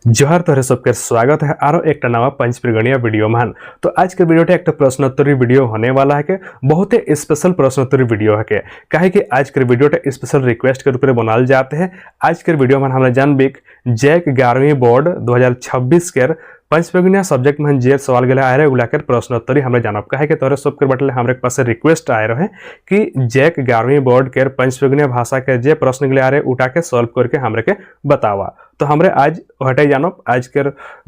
जोहार तोहरे सबके स्वागत है आरो एक नवा पंचप्रगणीय वीडियो मान। तो आज के वीडियो एक प्रश्नोत्तरी वीडियो होने वाला है के बहुत ही स्पेशल प्रश्नोत्तरी वीडियो है के काहे कि आज के वीडियो स्पेशल रिक्वेस्ट के रूप में बनाल जाते हैं। आज के वीडियो में हमें जानबिक जैक 11वीं बोर्ड 2026 के पंचप्रगणीय सब्जेक्ट में जे सवाल गया आए रहे उला के प्रश्नोत्तरी हमें जानब काहे कि तोहरे सबके बटले हमारे पास रिक्वेस्ट आए रहे कि जैक 11वीं बोर्ड के पंचप्रगणीय भाषा के जे प्रश्न गया आ रहे उठा के सॉल्व करके हमरे के बतावा। तो हमरे आज हटे जानब आज के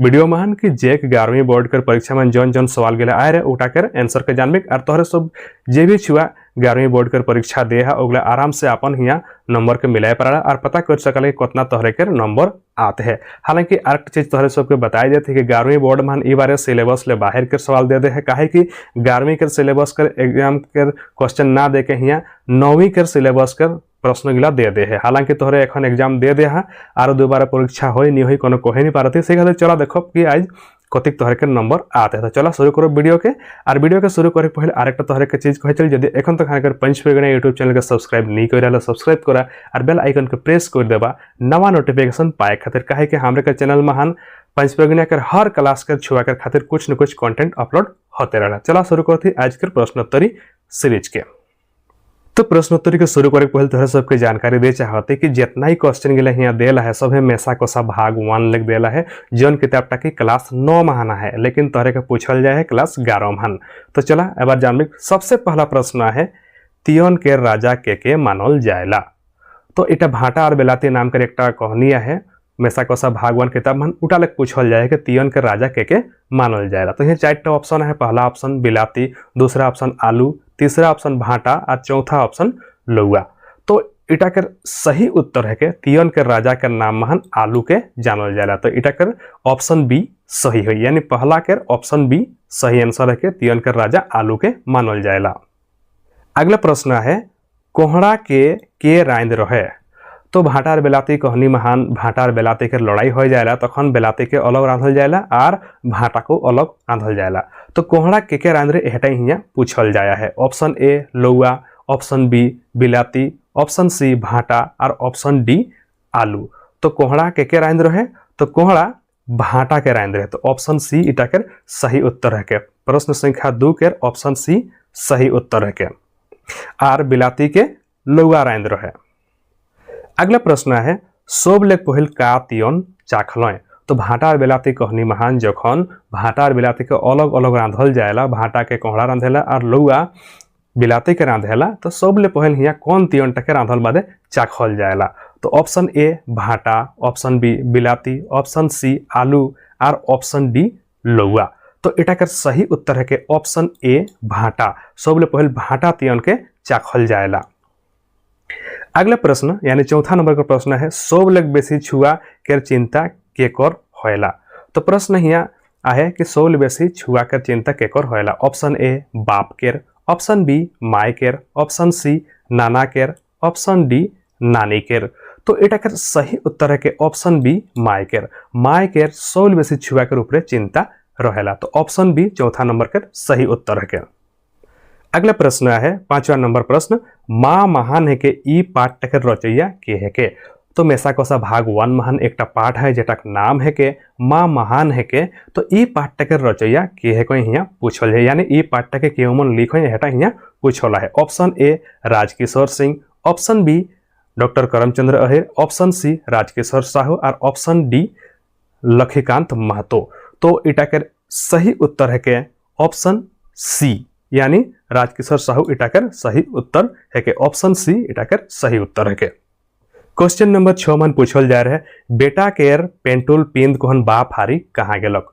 वीडियो में कि जैक 11वीं बोर्ड के परीक्षा में जौन जौन सवाल गया आए रहे उठा कर आंसर के जानबिक और तोहरे सब जे भी छुआ 11वीं बोर्ड के परीक्षा दे है ओगला आराम से अपन हिया नंबर के मिलाए पड़ा और पता कर सकल कितना तोहरे के नंबर आते हैं। हालांकि आर्ट चीज तोहरे सबके बताई जाती है कि 11वीं बोर्ड में ई बारे सिलेबस ले बाहर के सवाल दे है काहे कि 11वीं के सिलेबस कर एग्जाम के क्वेश्चन ना दे के हिया 9वीं के सिलेबस कर प्रश्न गिला दे है। हालांकि तोहरे एखन एग्जाम दे है और दोबारा परीक्षा हो नहीं हुई कोनो कहे नहीं पारती से खातिर चला देखो कि आज कतिक तोहरे के नंबर आते हैं। तो चला शुरू करो वीडियो के और वीडियो के शुरू करे पहले आरेकटा तोहरे के चीज कहे चल यदि एखन तक हमारे पंचप्रगणीय यूट्यूब चैनल के सब्सक्राइब नहीं कर सब्सक्राइब करा और बेल आइकन के प्रेस कर देबा नवा नोटिफिकेशन पाए खातिर काहे कि हमरे के चैनल में पंचप्रगणीय के हर क्लास के छुआ के खातिर कुछ न कुछ कंटेंट अपलोड होते रहला। चला शुरू करते आज के प्रश्नोत्तरी सीरीज के। तो प्रश्नोत्तरी के शुरू करे पहले तोहरे सबके जानकारी दे चाहते कि जितना ही क्वेश्चन गिला यहाँ देला है सब मेसा कोसा भाग 1 लिख देला है जौन किताब की क्लास 9 महाना है लेकिन तोहरे के पूछल जाए है क्लास 11 महान। तो चला एक बार जानबे सबसे पहला प्रश्न है तियोन के राजा के मानल जाएला। तो इटा भाटा और बेलाती नाम कर एक कहानी है मेसा कोसा भाग 1 किताब में उठा लग पूछल जाए कि तियोन के राजा के मानल जाएला। तो ये 4 ऑप्शन है। पहला ऑप्शन बिलाती, दूसरा ऑप्शन आलू, तीसरा ऑप्शन भाटा और चौथा ऑप्शन लौआ। तो इटा कर सही उत्तर है कि तियोन के राजा के नाम महान आलू के जानल जाएला। तो इटा कर ऑप्शन बी सही है यानी पहला के ऑप्शन बी सही आंसर है कि तियोन के राजा आलू के मानल जाएला। अगला प्रश्न है कोहड़ा के रांद रहे। तो भाटा और बेलाती कहनी महान भाटा और बेलाती के लड़ाई हो जाएला तखन बेलाती के अलग रांधल जाएला और भाटा को अलग रांधल जाएला। तो कोहड़ा के रांध रे एटा हिया पूछल जाया है। ऑप्शन ए लौआ, ऑप्शन बी बिलाती, ऑप्शन सी भाटा और ऑप्शन डी आलू। तो कोहड़ा के रांध रहे तो कोहड़ा भाटा के रांध रहे। तो ऑप्शन सी इटा के सही उत्तर है के। प्रश्न संख्या 2 के ऑप्शन सी सही उत्तर है के और बिलाती के लौआ रांध रहे। अगला प्रश्न है सब ले पहिल का तियोन चाखल। तो भाटा और बेलाती कहनी महान जखन भाटा और बेलाती के अलग अलग रांधल जाएला, भाटा के कोहड़ा रांधेला और लौआ बिलाती के रांधेला। तो सब ले पहिल हिया कौन तियोन के रांधल बादे चाखल जाएला। तो ऑप्शन ए भाटा, ऑप्शन बी बिलाती, ऑप्शन सी आलू और ऑप्शन डी लौआ। तो इटा के सही उत्तर है कि ऑप्शन ए भाटा, सब ले पहिल भाटा तियोन के चाखल जाएला। अगला प्रश्न यानी चौथा नंबर का प्रश्न है सब लग बेसी छुआ के चिंता केकर होएला। तो प्रश्न हिया आहे कि सब ले बेसी छुआ के चिंता केकर होएला। ऑप्शन ए बाप केर, ऑप्शन बी माय केर, ऑप्शन सी नाना केर, ऑप्शन डी नानी केर। तो एटा के सही उत्तर है कि ऑप्शन बी माय केर। माय केर सब ले बेसी छुआ के ऊपर चिंता रहेला। तो ऑप्शन बी चौथा नंबर के सही उत्तर है के। अगला प्रश्न है 5वां नंबर प्रश्न माँ महान है के ई पाठ के रचैया के है के। तो मेसा कोसा भाग 1 महान एक पाठ है जेटा नाम है के माँ महान है के। तो ई पाठ के रचैया के है को हिया पूछल है यानी ई पाठ के केमन लिख हेटा हिया पूछल है। Option A Rajkishore Singh, option B doctor Karamchandra Ahir, option C Rajkishore Sahu और ऑप्शन डी लखीकांत महतो। तो इटा के सही उत्तर है के ऑप्शन सी यानी राजकिशोर साहू इटाकर सही उत्तर है के। ऑप्शन सी इटाकर सही उत्तर है के। क्वेश्चन नंबर 6 मन पूछल जा रहा है बेटा केर पेंटुल पिंद कोहन बाप हारी कहाँ गेलक।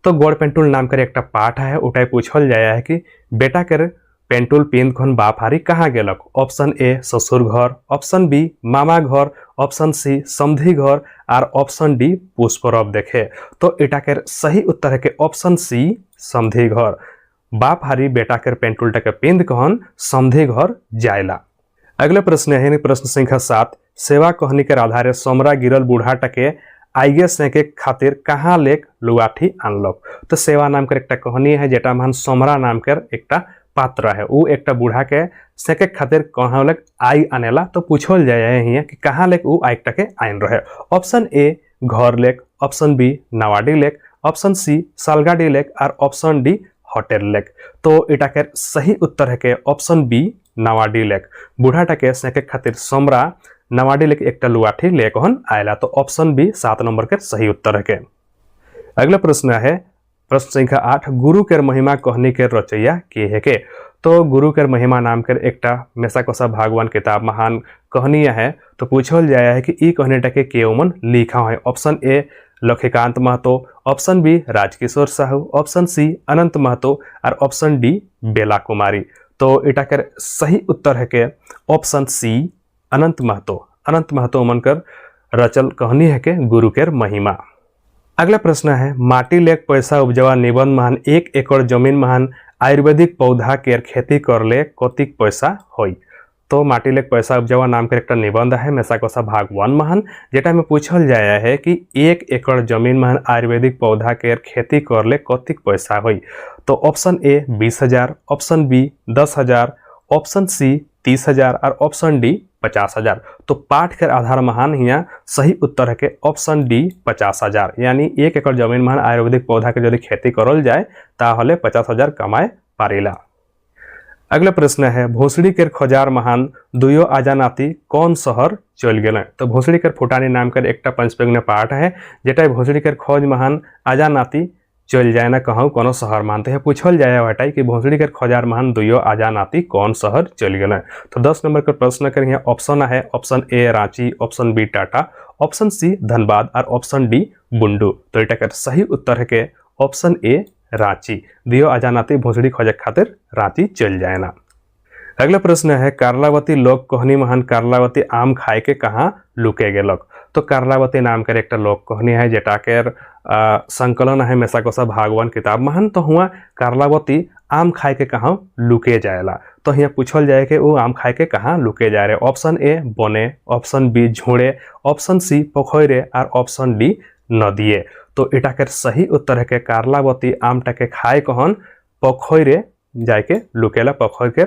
तो गोड़ पेंटुल नाम कर एक पाठ है उठाई पूछल जाया है कि बेटा केर पेंटुल पिंद कोहन बाप हारी कहाँ गेलक। ऑप्शन ए ससुर घर, ऑप्शन बी मामा घर, ऑप्शन सी समधी घर और ऑप्शन डी पुष्परब देखे। तो इटाकर सही उत्तर है कि ऑप्शन सी समधी घर। बाप हारी बेटा कर पेंटुल टके पिंद कहन समधी घर जायला। अगला प्रश्न है प्रश्न संख्या 7 सेवा कहनी के आधारे समरा गिरल बूढ़ा टके आइगे सेके खातिर कहाँ लेक लुआठी आनलक। तो सेवा नाम कर एक कहनी है जेटा महान समरा नाम कर एक पात्र है वो एक बूढ़ा के सेके खातिर कहाँ लेक आई आनेला। तो पूछल जाए कि कहाँ लेक वो आई टके आइन रहे। ऑप्शन ए घर लेक, ऑप्शन बी नावाडी लेक, ऑप्शन सी सालगाड़ी लेक और ऑप्शन डी होटेल लेक। तो इटाके सही उत्तर है के ऑप्शन बी नावाडी लेक। बुढ़ाटाके सेके खातिर सोमरा नावाडी लेक एक लुआठी लेक हन आयला। तो ऑप्शन बी 7 नंबर के सही उत्तर है के। अगला प्रश्न है प्रश्न संख्या 8, गुरु के महिमा कहनी के रचैया के है के। तो गुरु के महिमा नाम के एकटा मेसाकोसा भागवान किताब महान कहनिया है। तो पूछल जाया है कि ई कहनीटा के केउमन लिखा है। Option A Laxmikant Mahato, option B Rajkishore Sahu, option C Anant Mahato और ऑप्शन डी बेला कुमारी। तो इटा के सही उत्तर है के ऑप्शन सी अनंत महतो। अनंत महतो मनकर रचल कहनी है के गुरु के महिमा। अगला प्रश्न है माटी लेक पैसा उपजवा निबंध महान 1 एकड़ जमीन महान आयुर्वेदिक पौधा के खेती करले कतिक पैसा होई। तो माटी लेक पैसा उपजवा नाम के एक निबंध है मेसाकोसा भाग 1 महान, जेटा में पूछल जाया है कि 1 एकड़ जमीन महान आयुर्वेदिक पौधा के खेती करले कतिक पैसा होई। तो option A 20,000, option B 10,000, option C 30,000 और ऑप्शन डी 50,000। तो पाठ के आधार महान हिया सही उत्तर है के ऑप्शन डी 50,000। यानी 1 एकड़ जमीन महान आयुर्वेदिक पौधा के यदि खेती करल जाए ताहले 50,000 कमाए पारिला। अगला प्रश्न है भोसड़ी के खोजार महान दुयो आजा नाती कौन शहर चल गए। तो भोसड़ी के फुटानी नाम कर एक पंचपेग्न पाठ है जेटा भोसड़ी के खोज महान आजा नाती चल जाए ना कहूँ कोनो शहर मानते हैं। पूछल जाए हटाई कि भोसड़ी के खोजार महान दुयो आजा नाती कौन शहर चल गए। तो 10 नंबर का प्रश्न कर यहाँ ऑप्शन है option A Ranchi, option B Tata, option C Dhanbad और ऑप्शन डी बुंडू। तो इटा सही उत्तर है के ऑप्शन ए रांची। दियो आजा नाती भोसड़ी खोजे खातिर रांची चल जाए ना। अगला प्रश्न है कार्लावती लोक कहनी महान कार्लावती आम खाए के कहाँ लुके गेलक। तो कार्लावती नाम के एक लोक कहनी है जेटा के संकलन है मेसाकोसा भागवान किताब महान। तो हुआ कार्लावती आम खाए के कहाँ लुके जाएला। तो यहाँ पूछल जाए कि वो आम खाए के कहाँ लुके जा रहे। ऑप्शन ए बने, ऑप्शन बी झोड़े, ऑप्शन सी पोखरे और ऑप्शन डी नदिये। तो इटा के सही उत्तर है के कार्लावती आमटा के खाए कहन पोखरे जाके लुकेला पोखर के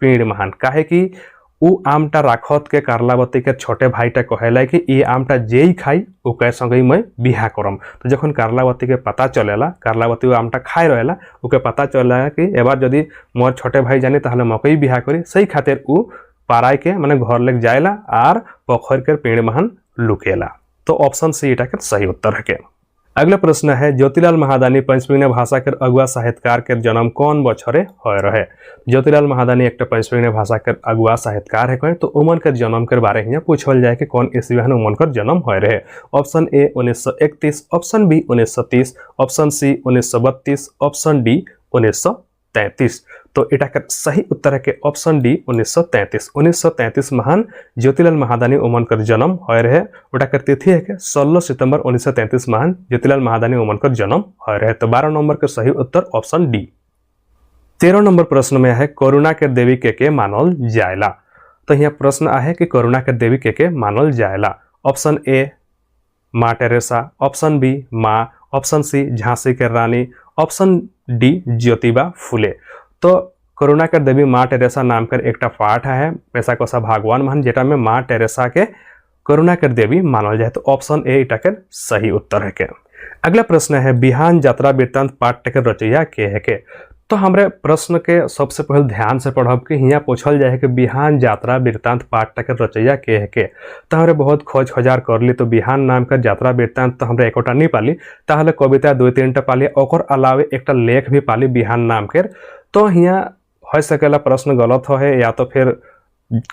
पेड़ महान। काहे कि उ आमटा राखत के कार्लावती के छोटे भाईटा कहेला कि ये आमटा जे खाई ओकर संगे मैं बिहा करम। तो जखन कार्लावती के पता चलेला कार्लावती आमटा खाए रहेला ओके पता चलेला कि एबार यदि मोर छोटे भाई जानी ताहले मकई बिहा करी। सही खातिर उ पाराय के माने घर लेके जाएला और पोखर के पेड़ महान लुकेला। तो ऑप्शन सी इटा के सही उत्तर है के। अगला प्रश्न है ज्योतिलाल महादानी पंचमेग्न भाषा के अगुआ साहित्यकार के जन्म कौन बछरे होय रहे। ज्योतिलाल महादानी एक पंचमेग्न भाषा के अगुआ साहित्यकार है कहे। तो उमन के जन्म के बारे में पूछल जाए कि कौन ईस्वी में उमन का जन्म होय रहे। Option A 1931, option B 1930, option C 1932, option D 1933। तो इटा के सही उत्तर है कि ऑप्शन डी 1933। 1933 महान ज्योतिलाल महादानी उमन कर जन्म होय रहे। उटा कर तिथि है कि 16 सितंबर 1933 महान ज्योतिलाल महादानी उमन कर जन्म होय रहे। तो 12 नंबर का सही उत्तर ऑप्शन डी। 13 नंबर प्रश्न में है करुणा के देवी के मानल जायला। तो यहाँ प्रश्न है कि करुणा के देवी के मानल जायला। ऑप्शन ए माँ टेरेसा, ऑप्शन बी माँ, ऑप्शन सी झांसी के रानी, ऑप्शन डी ज्योतिबा फुले। तो करुणा के देवी माँ टेरेसा नाम कर एक पाठ है मेसाकोसा भागवान महान जेटा में माँ टेरेसा के करुणा के देवी मानल जाए। तो ऑप्शन ए इटा के सही उत्तर है के। अगला प्रश्न है बिहान यात्रा वृत्तांत पाठ के रचैया के है के। तो हमारे प्रश्न के सबसे पहले ध्यान से पढ़ब कि यहाँ पूछल जाए कि बिहान यात्रा वृत्तांत पाठ के रचैया के है के। तो हमारे बहुत खोज खोजार कर ली। तो बिहान नाम का यात्रा वृत्तांत तो हमारे एकोटा नहीं पाली ताहले कविता 2-3 पाली और अलावे एक लेख भी पाली बिहान नाम के। तो यहाँ हो सकेला प्रश्न गलत हो है या तो फिर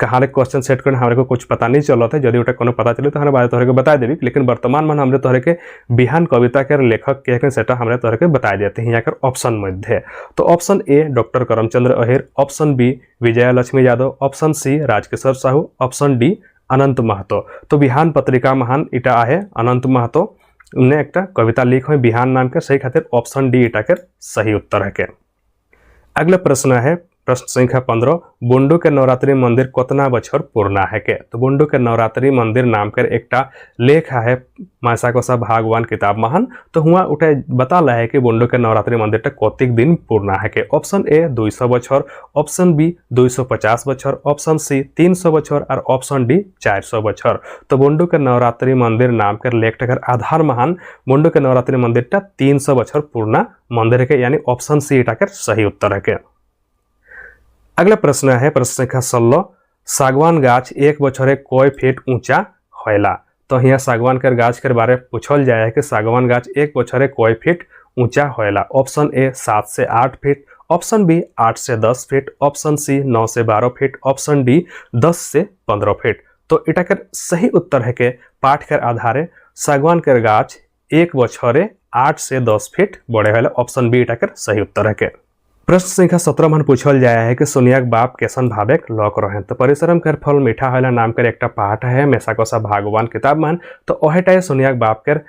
कहाँ क्वेश्चन सेट कर हमारे को कुछ पता नहीं चलता है। यदि उठा कोनो पता चले तो हमारे बारे तोहरे के बता देवी। लेकिन वर्तमान में हमरे तोहरे के बिहान कविता के लेखक के सेटा हमरे तोहरे के बता देते हैं यहाँ कर ऑप्शन मध्य। तो option A doctor Karamchandra Ahir, option B Vijaya Lakshmi Yadav, option C Rajkishore Sahu, option D Anant Mahato. तो बिहान पत्रिका महान इटा है अनंत महतो ने एक कविता लिख हुई बिहान नाम के। सही खातिर ऑप्शन डी इटा के सही उत्तर है के। अगला प्रश्न है प्रश्न संख्या 15 बुंडू के नवरात्रि मंदिर कतना बछर पूर्णा है के। तो बुंडू के नवरात्रि मंदिर नाम कर एकटा लेख है मासाकोसा भागवान किताब महान। तो हुआ उठे बताला है कि बुंडू के नवरात्रि मंदिर कतिक दिन पूर्णा है के। ऑप्शन ए 200 बछर, ऑप्शन बी 250 बछर, ऑप्शन सी 300 बछर और ऑप्शन डी 400 बछर। तो बुंडू के नवरात्रि मंदिर नाम कर लेख आधार महान बुंडू के नवरात्रि मंदिर 300 बछर पूर्णा मंदिर के, यानी ऑप्शन सी इटाकर सही उत्तर है के। अगला प्रश्न है प्रश्न संख्या 16 सागवान गाछ एक बछरे कय फीट ऊंचा होयला। तो यहाँ सागवान के गाछ के बारे में पूछल जाए है कि सागवान गाछ एक बछरे कय फीट ऊंचा होयला। ऑप्शन ए 7 से 8 फीट, ऑप्शन बी 8 से 10 फीट, ऑप्शन सी 9 से 12 फीट, ऑप्शन डी 10 से 15 फीट। तो इटा कर सही उत्तर है कि पाठ के आधारे सागवान के गाछ एक बछरे 8 से 10 फीट बड़े होयला। ऑप्शन बी इटा कर सही उत्तर है के। प्रश्न संख्या 17 मन पूछल जाया है कि सोनियाक बाप कैसन भावेक लौक रहे। तो परिश्रम कर फल मीठा होला नाम कर एक पाठ है मेसाकोसा भागवान किताब मान। तो ओहेटा सोनियाक बाप कर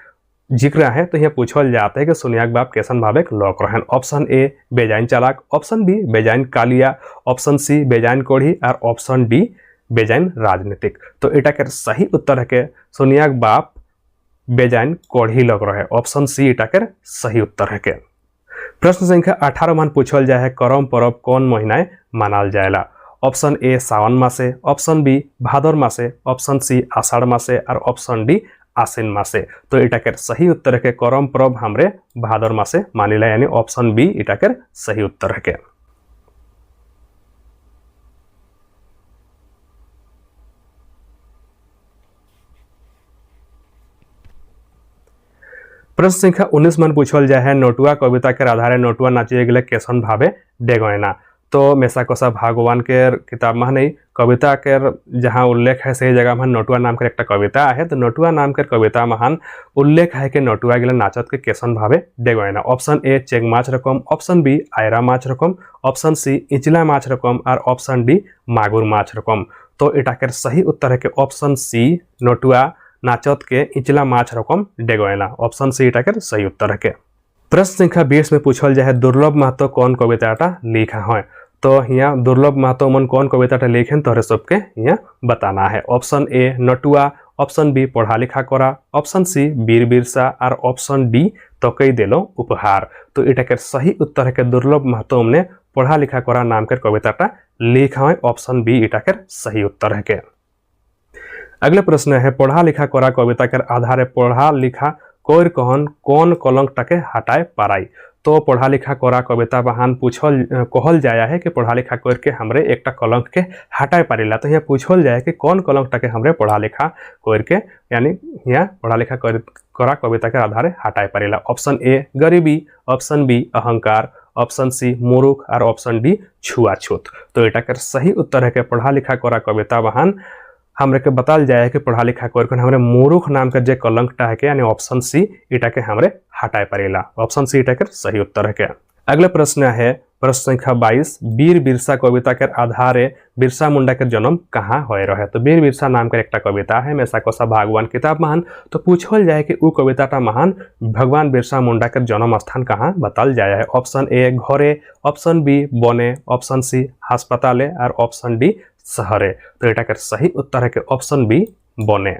जिक्र है। तो यहाँ पूछल जाता है कि सोनियाक बाप कैसन भावेक लौक रहे। ऑप्शन ए बेजाइन चालाक, ऑप्शन बी बेजाइन कालिया, ऑप्शन सी बेजाइन कोढ़ी और ऑप्शन डी बेजाइन राजनीतिक। तो इटा कर सही उत्तर है कि सोनियाक बाप बेजाइन कोढ़ी लग रहे। ऑप्शन सी इटा कर सही उत्तर है के। प्रश्न संख्या 18 मान पूछल जाए है करम पर्व कौन महीनाए मानल जाएला। ऑप्शन ए सावन मासे, ऑप्शन बी भादर मासे, ऑप्शन सी आषाढ़ मासे और ऑप्शन डी आश्विन मासे। तो इटाकर सही उत्तर है के करम पर्व हमरे भादर मासे मानिला, यानी ऑप्शन बी इटाकर सही उत्तर है के। प्रश्न संख्या 19 मन पूछल जाए है नोटुआ कविता के आधारे नोटुआ नाचिए गले कैसन भावे डेगोयना। तो मेसाकोसा भागवान के किताब में नहीं कविता के जहाँ उल्लेख है सही जगह में नोटुआ नाम के एक कविता है। तो नोटुआ नाम के कविता महान उल्लेख है कि नोटुआ गले नाचत के कैसन भावे डेगोयना। ऑप्शन ए चेंग माछ रकम, ऑप्शन बी आयरा माछ रकम, ऑप्शन सी इचला माछ रकम और ऑप्शन डी मागुर माछ रकम। तो इटा के सही उत्तर है कि ऑप्शन सी नोटुआ नाचत के इचला माछ रकम डेगोयना। ऑप्शन सी इटा के सही उत्तर है के। प्रश्न संख्या 20 में पूछल जाए दुर्लभ महतो कौन कविताटा लिखा है। तो यहाँ दुर्लभ महतो मन कौन कविताटा लिखे तोहरे सबके यहाँ बताना है। ऑप्शन ए नटुआ, ऑप्शन बी पढ़ा लिखा करा, ऑप्शन सी वीर बिरसा और ऑप्शन डी तो कई दिलो उपहार। तो इटा के सही उत्तर है कि दुर्लभ महतो ने पढ़ा लिखा करा नाम के कविताटा लिखा है। ऑप्शन बी इटा के सही उत्तर है के। अगला प्रश्न है पढ़ा लिखा करा कविता के आधारे पढ़ा लिखा कोर कहन कौन कलंक टाके हटाए पाराई। तो पढ़ा लिखा करा कविता बहान पूछल कहल जाया है कि पढ़ा लिखा कर के हमरे एक कलंक के हटाए पारिला। तो यहाँ पूछल जाए कि कौन कलंक टाके हमरे पढ़ा लिखा कर के, यानी यहाँ पढ़ा लिखा करा कविता के आधारे हटाए पारिला। ऑप्शन ए गरीबी, ऑप्शन बी अहंकार, ऑप्शन सी मूर्ख और ऑप्शन डी छुआछूत। तो इटा कर सही उत्तर है कि पढ़ा लिखा करा कविता बहान हमरे के बताल जाए कि पढ़ा लिखा कर हमरे मूर्ख नाम के जे कलंकटा है के, यानी ऑप्शन सी इटा के हमरे हटाए पारिला। ऑप्शन सी इटा के सही उत्तर है के। अगला प्रश्न है प्रश्न संख्या 22 वीर बिरसा कविता के आधारे बिरसा मुंडा के जन्म कहाँ होए रहे। तो वीर बिरसा नाम के एक कविता है मेसाकोसा भागवान किताब महान। तो पूछल जाए कि उ कविताटा महान भगवान बिरसा मुंडा के जन्म स्थान कहाँ बताल जाए है। ऑप्शन ए घरे, ऑप्शन बी बने, ऑप्शन सी अस्पताले और ऑप्शन डी शहरे। तो इटा के सही उत्तर है कि ऑप्शन बी बने।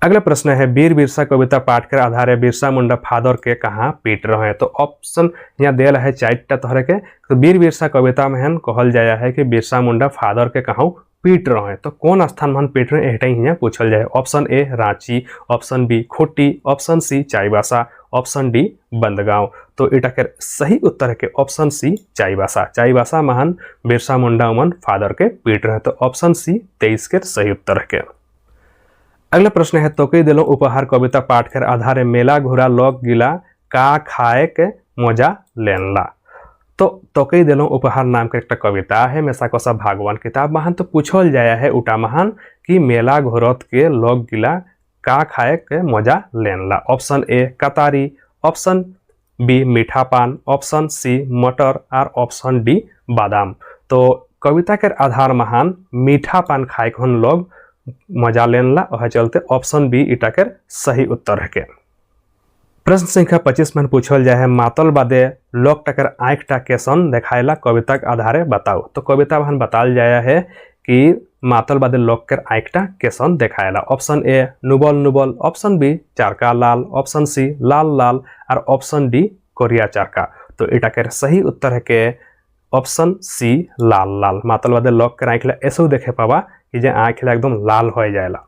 अगला प्रश्न है वीर बिरसा कविता पाठ के आधारे बिरसा मुंडा फादर के कहाँ पीट रहे। तो ऑप्शन यहाँ दिल है 4टा तोहरे के। तो वीर बिरसा कविता में कहल जाया है कि बिरसा मुंडा फादर के कहाँ पीट रहे। तो कौन स्थान में पीट रहे एटा यहाँ पूछल जाए। Option A Ranchi, option B Khunti, option C Chaibasa, option D Bandgaon. तो इटा के सही उत्तर है कि ऑप्शन सी चाईबासा। चाईबासा महान बिरसा मुंडा मन फादर के पीट रहे। तो ऑप्शन सी 23 के सही उत्तर है के। अगला प्रश्न है तो कई दिलों उपहार कविता पाठ के आधारे मेला घोड़ा लग गिला का खाए के मजा लेनला। तो कई दिलों उपहार नाम के एक कविता है मेसाकोसा भागवान किताब महान। तो पूछल जाया है उटा महान कि मेला घोरत के लग गिला का खाए के मजा लेनला। ऑप्शन ए कतारी, ऑप्शन बी मीठा पान, ऑप्शन सी मटर और ऑप्शन डी बादाम। तो कविता के आधार महान मीठा पान खाए के लोग मजा लेनला और चलते ऑप्शन बी इटा के सही उत्तर है के। प्रश्न संख्या 25 में पूछल जाए है मातल बादे लोक टकर आँखटा केसन देखायला कविताक आधारे बताओ। तो कविता में बताल जाया है कि मातल बादे लोक कर आँखटा केसन देखायला। ऑप्शन ए नुबल नुबल, ऑप्शन बी चारका लाल, ऑप्शन सी लाल लाल और ऑप्शन डी कोरिया चारका। तो इटाकर सही उत्तर है के ऑप्शन सी लाल लाल। मातल बादे लोक कर आँखला ऐसे देखे पावा कि जे आँखला एकदम लाल हो जाएला।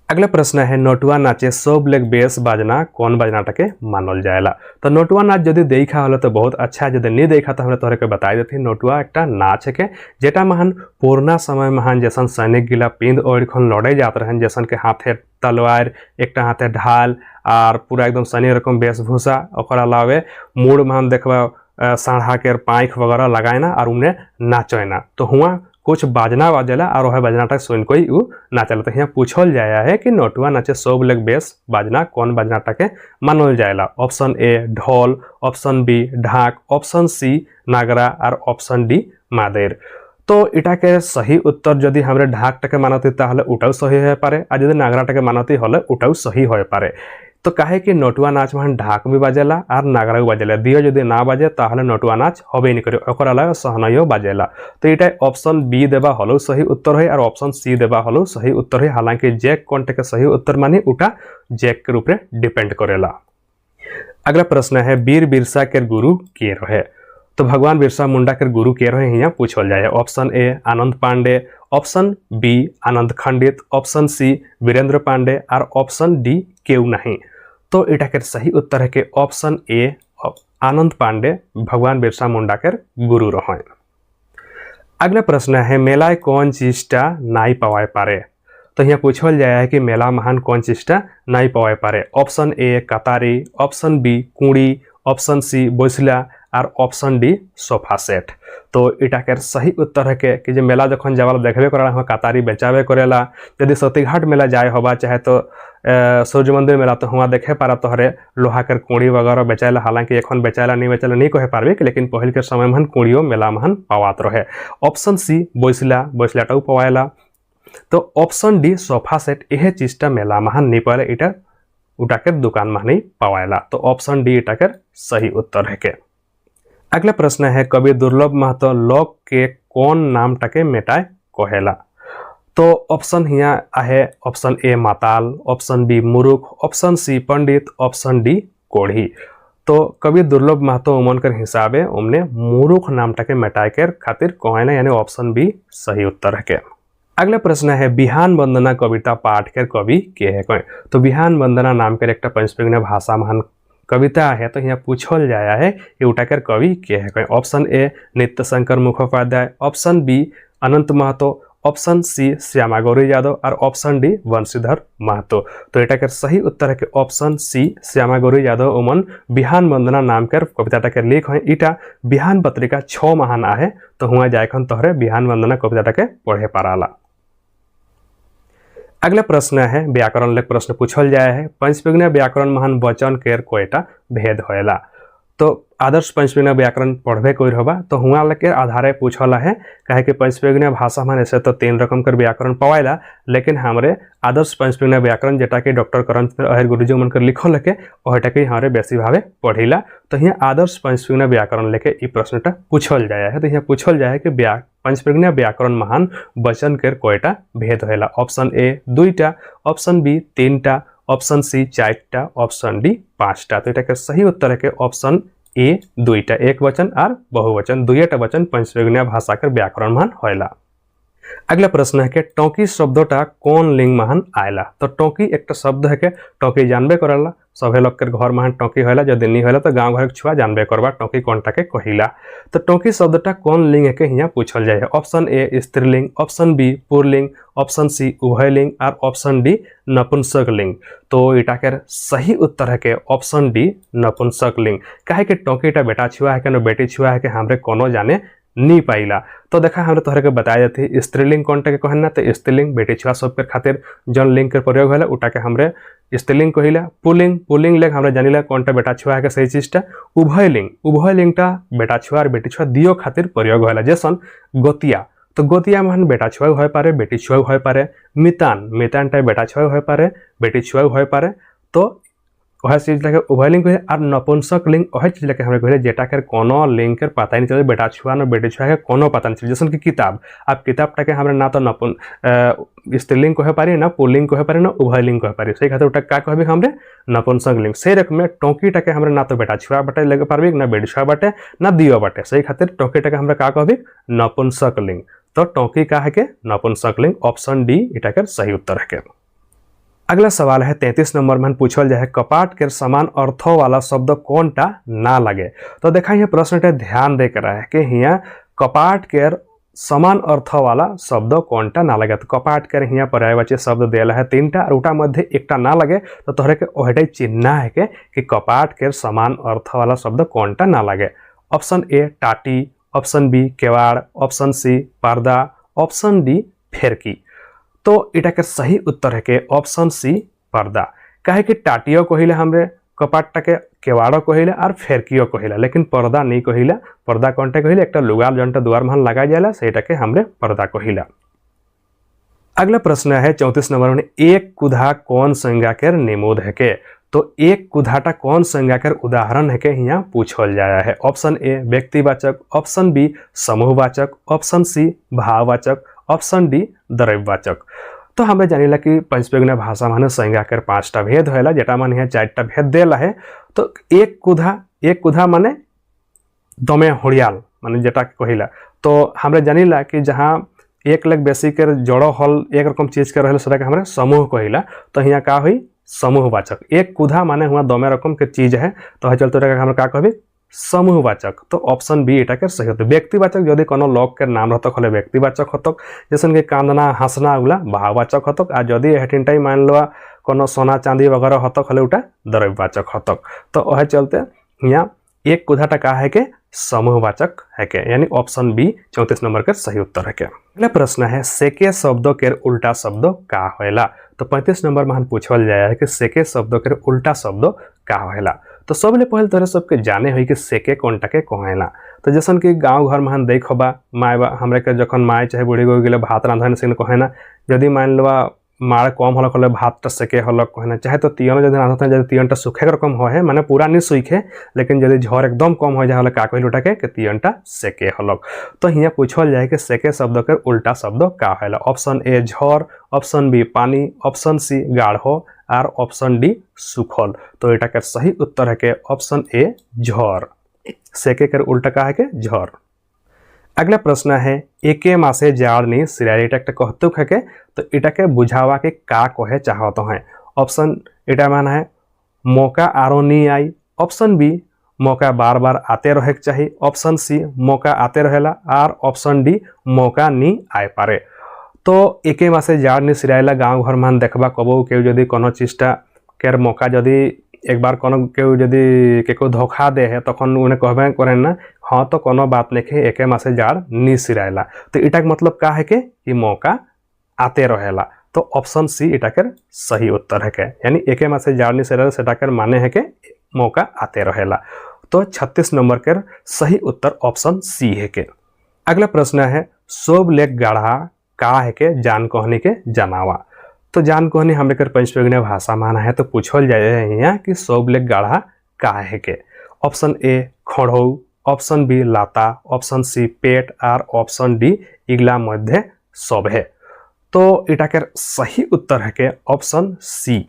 अगला प्रश्न है नटुआ नाचे सब लेग बेस बाजना कौन बाजनाटाके मानल जाएला। तो नटुआ नाच यदि देखा हलो तो बहुत अच्छा, यदि नहीं देखा तो हमें तोहरे के बताई देती। नटुआ एक नाच है के जेटा महान पुराना समय महान जैसन सैनिक गिला पिंद और लड़े जात रहन, जैसन के हाथे तलवार एक हाथे ढाल और पूरा एकदम सैनिक रकम वेशभूषा और अलावे मूड महान देखबा साढ़ा के पाँख वगैरह लगाएना और उन्हें नाचेना। तो हुआ कुछ बाजना बाजेला और वह बाजनाटा सुन कोई उ नाचला। तो यहाँ पूछल जाया है कि नटुआ नाचे सब लेग बेस बाजना कौन बाजनाटा के मानल जाएला। ऑप्शन ए ढोल, ऑप्शन बी ढाक, ऑप्शन सी नागरा और ऑप्शन डी मादेर। तो इटा के सही उत्तर यदि हमारे ढाक टाके मानती ताहले उठाव सही हो पारे और यदि नागरा टाके मानती हले उठाव सही हो पारे। तो कहे कि नटुआ नाच में ढाक भी बाजेला और नागरा भी बाजेला, दियो यदि ना बाजे ताहले नटुआ नाच होबे नहीं करे, ओकर अलावा सहनाइयो बाजेला। तो इटा ऑप्शन बी देबा हलो सही उत्तर है और ऑप्शन सी देबा हलो सही उत्तर है। हालांकि जैक कौन के सही उत्तर मानी उठा जैक के रूप में डिपेंड करेला। अगला प्रश्न है वीर बिरसा के गुरु के रहे। तो भगवान बिरसा मुंडा के गुरु के रहे यहाँ पूछल जाए। Option A Anand Pandey, option B Anand Khandit, option सी वीरेंद्र पांडे और ऑप्शन डी केउ नहीं। तो इटा के सही उत्तर है कि ऑप्शन ए आनंद पांडे भगवान बिरसा मुंडा के गुरु रहे। अगला प्रश्न है मेलाय कौन चीजटा नाई पवाय पारे। तो यहाँ पूछल जाए है कि मेला महान कौन चीजटा नाई पवाय पारे। ऑप्शन ए कतारी, ऑप्शन बी कुड़ी, ऑप्शन सी बोसला और ऑप्शन डी सोफा सेट। तो इटा के सही उत्तर है कि जो मेला जखन जावाला देखबे करेला हम कतारी बेचाबे करेला। यदि सतीघाट मेला जाए होबा चाहे तो सूर्य मंदिर मेला तो हुआ देखे पारा तोहरे लोहा कर कुड़ी वगैरह बेचाला। हालांकि एखन बेचाला नहीं कहे पारबे लेकिन पहल के समय में कुड़ियों मेला महन पावात रहे। ऑप्शन सी बोसला, बोसलाटाऊ पवाएला। तो ऑप्शन डी सोफा सेट यह चीजटा मेला महान नहीं पाए इटा उटाकर दुकान में नहीं पवाएला। तो ऑप्शन डी इटाकर सही उत्तर है के। अगला प्रश्न है कवि दुर्लभ महतो लोक के कौन नाम टाके मेटाय कहेला। तो ऑप्शन यहाँ है ऑप्शन ए माताल, ऑप्शन बी मुरुख, ऑप्शन सी पंडित, ऑप्शन डी कोढ़ी। तो कवि दुर्लभ महतो उमन कर हिसाबे उमने मुरुख नाम टाके मेटाय के खातिर कहेना, यानी ऑप्शन बी सही उत्तर है के। अगला प्रश्न है बिहान वंदना कविता पाठ के कवि के है कहें। तो बिहान वंदना नाम के एक पंचप्रज्ञ भाषा महान कविता है। तो यहाँ पूछल जाया है कि उठाकर कवि के है कहें। ऑप्शन ए नित्य शंकर मुखोपाध्याय, ऑप्शन बी अनंत महतो, ऑप्शन सी श्यामा गौरी यादव और ऑप्शन डी वंशीधर महतो। तो इटा के सही उत्तर है कि ऑप्शन सी श्यामा गौरी यादव उमन बिहान वंदना नाम कर कविता के लेख है। इटा बिहान पत्रिका 6 महान आहे। तो हुआ जायखन तोहरे बिहान वंदना कविता के पढ़े पाराला। अगला प्रश्न है व्याकरण लेख प्रश्न पूछल जाए है पंचप्रज्ञ व्याकरण महान वचन केर कोयटा भेद होएला। तो आदर्श पंचप्रज्ञ व्याकरण पढ़बे कोई होबा तो हुआ के आधारे पूछला है कहे कि पंचप्रज्ञ भाषा में ऐसे तो 3 रकम कर व्याकरण पवाइला, लेकिन हमारे आदर्श पंचप्रज्ञ व्याकरण जेटा कि डॉक्टर करण अहिर गुरुजी मन कर लिखल के ओहटा के हमारे बेसी भावे पढ़िला। तो यहाँ आदर्श पंचप्रज्ञ व्याकरण लेके ई प्रश्नटा पूछल जाए है। तो यहाँ पूछल जाए कि पंचप्रज्ञ व्याकरण महान वचन केर कोयटा भेद होएला। ऑप्शन ए 2टा, ऑप्शन बी 3टा, ऑप्शन सी 4टा, ऑप्शन डी 5टा। तो इटा सही उत्तर है कि ऑप्शन ए 2टा, एक वचन और बहुवचन 2टा वचन पंचप्रज्ञ भाषा के व्याकरण महान होएला। अगला प्रश्न है कि टोंकी शब्दटा कौन लिंग महान आयला। तो टोंकी एक शब्द है कि टोंकी जानबे करला, सभे लोग के घर महान टोंकी होला, यदि नहीं होला तो गांव घर छुआ जानबे करबा टोंकी कौनटा के कहिला। तो टोंकी शब्दटा कौन लिंग है के यहाँ पूछल जाए। ऑप्शन ए स्त्रीलिंग, ऑप्शन बी पुरलिंग, ऑप्शन सी उभयलिंग और ऑप्शन डी नपुंसक लिंग। तो इटा के सही उत्तर है कि ऑप्शन डी नपुंसक लिंग। कहे कि टोंकीटा बेटा छुआ है कि बेटी छुआ है कि हमरे कोनो जाने नहीं पाइला। तो देखा हमरे तोहरे के बताया जाती स्त्रीलिंग कौनटा के कहना। तो स्त्रीलिंग बेटी छुआ सब के खातिर जन लिंग के प्रयोग होला उटा के हमरे स्त्रीलिंग कहिला। पुलिंग, पुलिंग लेग हमरे जानिला कौनटा बेटा छुआ है के सही चीजटा। उभयलिंग, उभयलिंगटा बेटा छुआ और बेटी छुआ दियो खातिर प्रयोग होला। जैसन गोतिया, तो गोतिया महान बेटा छुआ हो पारे बेटी छुआ हो पारे। मितान, मितानटा बेटा छुआ हो पारे बेटी छुआ हो पारे। तो वह चीज लगे उभय लिंग कहे और नपुंसक लिंग वह चीज लगे हमरा कहे जेटा के कोनो लिंग के पता नहीं चले बेटा छुआ न बेटे छुआ के कोनो पता नहीं चले जैसे कि किताब आप किताब टाके हमरा ना तो नपुन स्त्रीलिंग कहे पारी ना पुल्लिंग कहे पारी ना उभय लिंग कहे पारी से खातिर उटा का कहबे हमरे नपुंसक लिंग से रकम में टोकी टाके हमरा ना तो बेटा छुआ बाटे लगे पारबे ना बेटी छुआ बाटे ना दियो बाटे सही खातिर टोकी टाके हमरा का कहबे नपुंसक लिंग तो टोकी का है के नपुंसक लिंग ऑप्शन डी इटा के सही उत्तर है के। अगला सवाल है 33 नंबर में पूछल जाए कपाट के समान अर्थों वाला शब्द कौन टा ना लगे। तो देखा ये प्रश्न टे ध्यान दे कर है कि यहाँ कपाट के समान अर्थों वाला शब्द कौन टा ना लगे। तो कपाट के यहाँ पर्यायवाची शब्द दिया है 3टा और उटा मध्य 1टा ना लगे तो तोहरे के ओहटे चिन्ह है कि कपाट के समान अर्थ वाला शब्द कौन टा ना लगे। ऑप्शन ए टाटी, ऑप्शन बी केवाड़, ऑप्शन सी पर्दा, ऑप्शन डी फेरकी। तो इटा के सही उत्तर है के ऑप्शन सी पर्दा। काहे कि टाटियो कहिले हमरे कपाट टाके केवाड़ो कहिले और फेरकियो कहिले लेकिन पर्दा नहीं कहिला। पर्दा कौनटा कहिले एक लुगा जंटा द्वार में लगा जाला सेटा के हमरे पर्दा कहिला। अगला प्रश्न है 34 नंबर में एक कुधा कौन संज्ञा के निमोद है के। तो एक कुधाटा कौन संज्ञा के उदाहरण है के यहाँ पूछल जाया है। ऑप्शन ए व्यक्तिवाचक, ऑप्शन बी समूहवाचक, ऑप्शन सी भाववाचक, ऑप्शन डी द्रव्यवाचक। तो हमें जानिला कि पंचपेगुना भाषा माने संज्ञा के 5टा भेद होला जेटा माने यहाँ 4टा भेद देला है। तो एक कुधा माने दमे होड़ियाल माने जेटा कहिला। तो हमें जानिला कि जहाँ एक लग बेसी के जड़ो हल एक रकम चीज के रहल सदा के हमरे समूह कहिला। तो यहाँ का हुई समूहवाचक। एक कुधा माने हुआ दमे रकम के चीज है तो है चलते हमरा का कहबे समूहवाचक। तो ऑप्शन बी इटा के सही होते। व्यक्तिवाचक यदि कोनो लोग के नाम रहतक हले व्यक्तिवाचक होतक जैसे कि कांदना हंसना उला भाववाचक होतक आ यदि हेटिनटाई मान लो कोनो सोना चांदी वगैरह होतक हले उटा द्रव्यवाचक होतक। तो वह चलते यहाँ एक कुधाटा का है के समूहवाचक है के यानी ऑप्शन बी 34 नंबर के सही उत्तर है के। अगला प्रश्न है सेके शब्दों के उल्टा शब्द का होएला। तो 35 नंबर में हम पूछल जाए है कि सेके शब्दों के उल्टा शब्द का होएला। तो सबले पहले तोरे सबके जाने हुई कि सेके कौनटा के कहेला। तो जैसन कि गांव घर में हम देखबा माय हमरे के जखन माय चाहे बूढ़ी हो गेले भात रांधन से कहेना यदि मान लो माड़ कम होलक हले भात सेके होलक कहना चाहे तो तीन यदि रांधत यदि तीनटा सूखे रकम है माने पूरा नहीं सूखे लेकिन यदि झड़ एकदम कम हो जाए का कहल उठा के तीनटा सेके होलक। तो यहाँ पूछल जाए कि सेके शब्द के उल्टा शब्द का है। ऑप्शन ए झड़, ऑप्शन बी पानी, ऑप्शन सी गाढ़ो और ऑप्शन डी सुखल। तो इटा के सही उत्तर है के ऑप्शन ए झड़। सेके के उल्टा का है के झड़। अगला प्रश्न है एके मासे जाड़नी सिरारी इटा कहतुक है के। तो इटा के बुझावा के का कहे चाहत है। ऑप्शन इटा मान है मौका आरो नहीं आई, ऑप्शन बी मौका बार बार आते रहे चाहिए, ऑप्शन सी मौका आते रहेला और ऑप्शन डी मौका नहीं आए पारे। तो एके मासे जाड़नी सिराइला गाँव घर में देखबा कबो के यदि कोनो चीजटा के मौका यदि एक बार कोनो केउ यदि केको धोखा दे है तखन उन्हें कहबे करें ना हाँ तो कोनो बात नहीं एके मासे जाड़ नी सिराइला। तो इटा के मतलब का है कि मौका आते रहेला। तो ऑप्शन सी इटा के सही उत्तर है के यानी एके मासे जाड़ नी सिराइला सेटा के माने है के मौका आते रहेला। तो 36 नंबर के सही उत्तर ऑप्शन सी है के। अगला प्रश्न है सोब लेख गाढ़ा का है के जान कहनी के जनावा। तो जान कहनी हमें कर पंचपेगुना भाषा माना है। तो पूछल जाए यहाँ कि सोब लेख गाढ़ा का है के। ऑप्शन ए खड़ौ, ऑप्शन बी लाता, ऑप्शन सी पेट और ऑप्शन डी इगला मध्य सब है। तो इटा के सही उत्तर है के ऑप्शन सी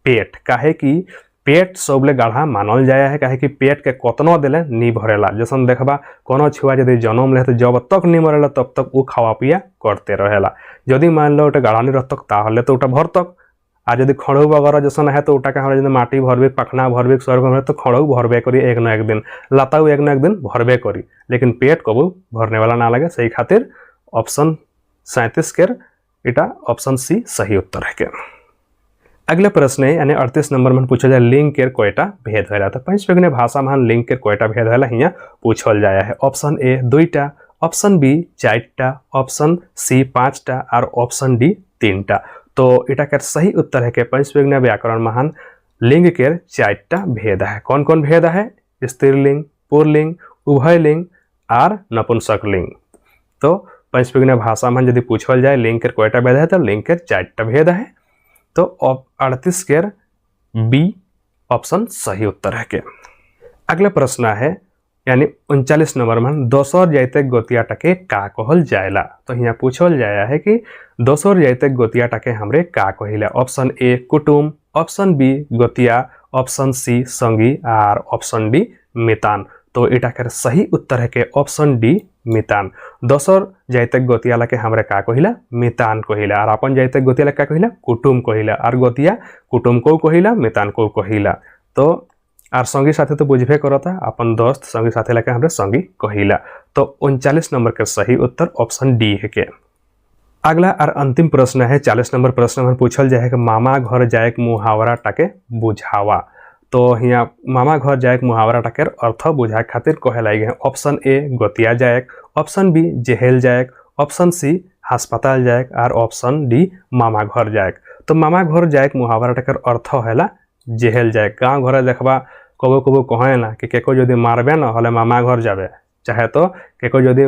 पेट। काहे कि पेट सबले गाढ़ा मानल जाए है काहे कि पेट के कतनो दिले नी भरेला। जैसन देखबा कोनो छुआ यदि जन्म ले तो जब तक नहीं मरेला तब तक वो खावा पिया करते रहेला। यदि मान लो गाढ़ा नहीं रहतक ताहले तो उटा भरतक आ यदि खड़ौ वगैरह जैसन है तो उटा के हमरा माटी भरबे पखना भरबे स्वर्ग भरबे तो खड़ौ भरबे करी एक न एक दिन, लाताऊ एक न एक दिन भरबे करी लेकिन पेट कबू भरने वाला ना लगे। सही खातिर ऑप्शन 37 के इटा ऑप्शन सी सही उत्तर है के। अगला प्रश्न है यानी 38 नंबर में पूछा जाए लिंग के कोयटा भेद होला। तो पंचपेगुना भाषा में लिंग के कोयटा भेद होला यहाँ पूछल जाया है। ऑप्शन ए 2टा, ऑप्शन बी 4टा, ऑप्शन सी 5टा और ऑप्शन डी 3टा। तो इटा के सही उत्तर है कि पंचपेगुना व्याकरण महान लिंग के 4टा भेद है। कौन कौन भेद है? स्त्रीलिंग, पुल्लिंग, उभयलिंग और नपुंसक लिंग। तो पंचपेगुना भाषा में यदि पूछल जाए लिंग के कोयटा भेद है तो लिंग के 4टा भेद है। तो 38 के बी ऑप्शन सही उत्तर है के। अगला प्रश्न है यानी 39 नंबर में दोसर जाइते गोतियाटाके का कहल जाएला। तो यहाँ पूछल जाया है कि दोसर जाइते गोतियाटाके हमरे का कहिला। ऑप्शन ए कुटुम, ऑप्शन बी गोतिया, ऑप्शन सी संगी और ऑप्शन डी मितान। तो एटाकर सही उत्तर है के ऑप्शन डी मितान। दोसर जाइते गोतियाला के हमरे का कहिला मितान कहिला और अपन जाइते गोतियाला का कहिला कुटुम कहिला और गोतिया कुटुम को कहिला मितान को कहिला। तो और संगी साथी तो बुझबे करता अपन दोस्त संगी साथी लगे हमरे संगी कहिला। तो 39 नंबर के सही उत्तर ऑप्शन डी है के। अगला और अंतिम प्रश्न है 40 नंबर प्रश्न में पूछल जाए कि मामा घर जाए मुहावरा टाके बुझावा। तो यहाँ मामा घर जाए मुहावरा टाके अर्थ बुझाए खातिर कहे लगे हैं। ऑप्शन ए गोतिया जाए, ऑप्शन बी जेहेल जाए, ऑप्शन सी अस्पताल जाए और ऑप्शन डी मामा घर जाए। तो मामा घर जाए मुहावरा टाके अर्थ है जेहेल जाए। गाँव घर देखबा कबो कबो कहे ना कि केको जदि मारबे ना हले मामा घर जाबे, चाहे तो केको जदि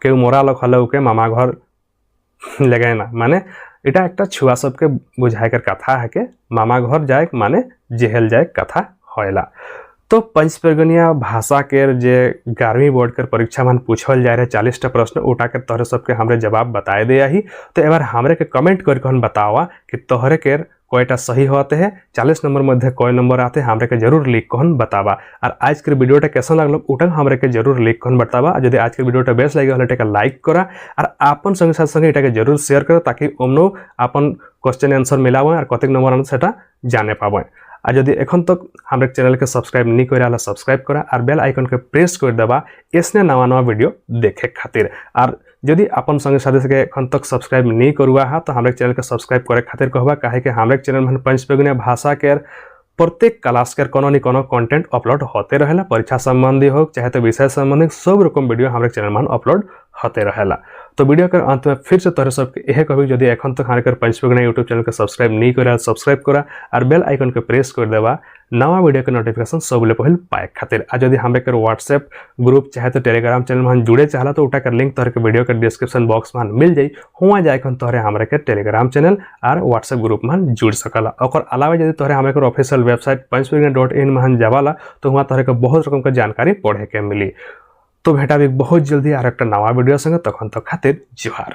केउ मोरा लोक हले उके मामा घर लगे ना, माने इटा एक छुआ सबके बुझाएकर कथा है के मामा घर जाए माने जेहेल जाए कथा होएला। तो पंचपर्गनिया भाषा के जे 11वीं बोर्ड के परीक्षा में पूछल जाए रहे 40टा प्रश्न उठा के तोहरे सबके हमरे जवाब बताए दिया ही। तो एक बार हमरे के कमेंट करके बतावा कि तोहरे के कोईटा सही होते हैं 40 नंबर मध्य कोई नंबर आते हैं हमरे के जरूर लिख कहन बतावा। और आज के वीडियोटा कैसा लगल उठा हमरे के जरूर लिख कहन बतावा। और यदि आज के वीडियोटा बेस्ट लगे हले टेका लाइक करा और आपन संगे साथ संगे इटाके जरूर शेयर करा ताकि ओमनो अपन क्वेश्चन आंसर मिलावे और कतेक नंबर आने सेटा जाने पावे। और यदि एखन तक हमारे चैनल के सब्सक्राइब नहीं करा सब्सक्राइब करा और बेल आइकन के प्रेस कर देवा इसने नवा नवा वीडियो देखे खातिर। और यदि अपन संगे साथी के एखन तक सब्सक्राइब नहीं करुआ है तो हमारे चैनल के सब्सक्राइब करे खातिर कहबा काहे कि हमारे चैनल में पंचपर्गनिया भाषा के प्रत्येक क्लास के कोनो न कोनो कंटेंट अपलोड होते रहेला। परीक्षा संबंधी हो चाहे तो विषय संबंधी सब रकम वीडियो हमारे चैनल में अपलोड होते रहेला। तो वीडियो के अंत में फिर से तोहरे सबके यह कहबी यदि एखन तक हमारे पंचपर्गनिया यूट्यूब चैनल के सब्सक्राइब नहीं करा सब्सक्राइब करा और बेल आइकन के प्रेस कर देवा नवा वीडियो के नोटिफिकेशन सब ले पहले पाए खातिर। आज यदि हमारे व्हाट्सएप ग्रुप चाहे तो टेलीग्राम चैनल में जुड़े चाहला तो उठा कर लिंक तोहरे के वीडियो के डिस्क्रिप्शन बॉक्स में मिल जाई। हुआ जाए तोहरे हमारे के टेलीग्राम चैनल और व्हाट्सएप ग्रुप में जुड़ सकला। और अलावा यदि तोहरे हमारे ऑफिशियल वेबसाइट पंचपर्गनिया.in में जावाला तो वहाँ तोहरे के बहुत रकम के जानकारी पढ़े के मिली। तो भेटा भी बहुत जल्दी और एक नवा वीडियो संगे तखन तक खातिर जोहार।